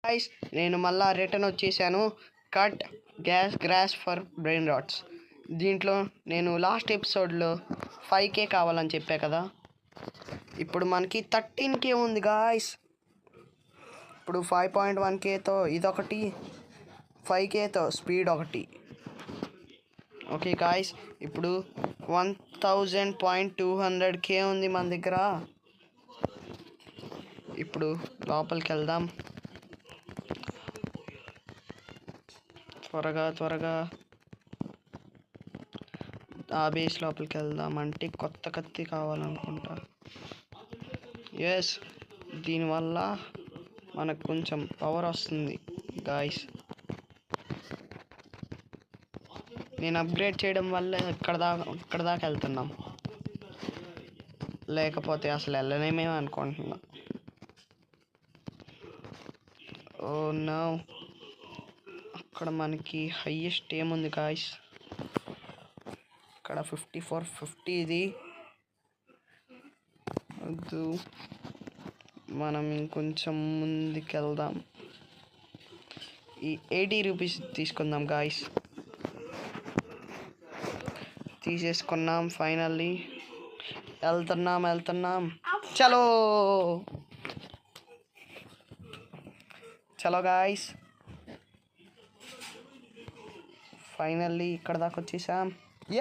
Guys నేను మళ్ళీ return వచ్చేసాను. Cut grass for brain rots. దీంట్లో నేను లాస్ట్ ఎపిసోడ్లో 5K కావాలని చెప్పా కదా, ఇప్పుడు మనకి 13K ఉంది గాయస్. ఇప్పుడు 5.1Kతో ఇదొకటి, 5Kతో స్పీడ్ ఒకటి. ఓకే గాయస్, ఇప్పుడు 1000.200K ఉంది మన దగ్గర. ఇప్పుడు లోపలికి వెళ్దాం త్వరగా. ఆ బేస్ లోపలికి వెళ్దాం. అంటే కొత్త కత్తి కావాలనుకుంటా. ఎస్, దీనివల్ల మనకు కొంచెం పవర్ వస్తుంది గాయస్. నేను అప్గ్రేడ్ చేయడం వల్ల ఇక్కడ దాకా వెళ్తున్నాం, లేకపోతే అసలు వెళ్ళనేమేమో అనుకుంటున్నా. ఓ నో, అక్కడ మనకి హైయెస్ట్ ఏముంది గాయస్? ఇక్కడ 5450 ఇది. వద్దు, మనం ఇంకొంచెం ముందుకెళ్దాం. ఈ 80 రూపీస్ తీసుకుందాం గాయస్. తీసేసుకున్నాం ఫైనల్లీ. వెళ్తున్నాం. చలో గాయస్, ఫైనల్లీ ఇక్కడ దాకా వచ్చేసాం.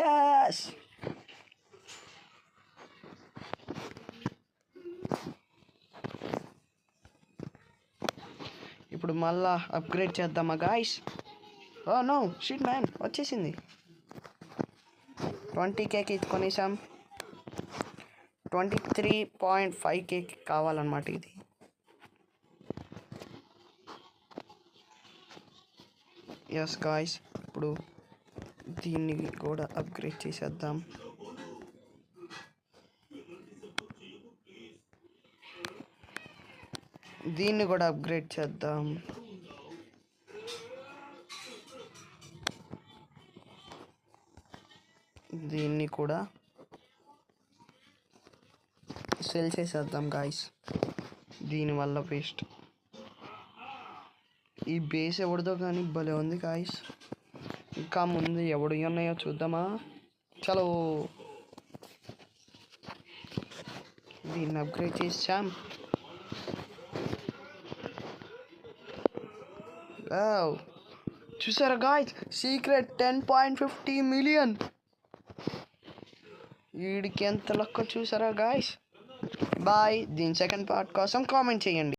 ఎస్, ఇప్పుడు మళ్ళా అప్గ్రేడ్ చేద్దామా guys? Oh no, shit man, వచ్చేసింది. 20Kకి కొనేసాం. 23.5Kకి కావాలన్నమాట ఇది. ఎస్ గాయస్, ఇప్పుడు దీన్ని కూడా అప్గ్రేడ్ చేసేద్దాం. దీన్ని కూడా అప్గ్రేడ్ చేద్దాం. దీన్ని కూడా సెల్ చేసేద్దాం గాయస్. దీనివల్ల వేస్ట్. ఈ బేస్ ఎవరిదో కానీ భలే ఉంది గాయస్. ఇంకా ముందు ఎవడు ఉన్నాయో చూద్దామా? చలో, దీన్ని అప్గ్రేడ్ చేసాం. చూసారా గాయస్, సీక్రెట్ 10.50 మిలియన్. వీడికి ఎంత లక్క చూసారా గాయస్. బాయ్. దీని సెకండ్ పార్ట్ కోసం కామెంట్ చేయండి.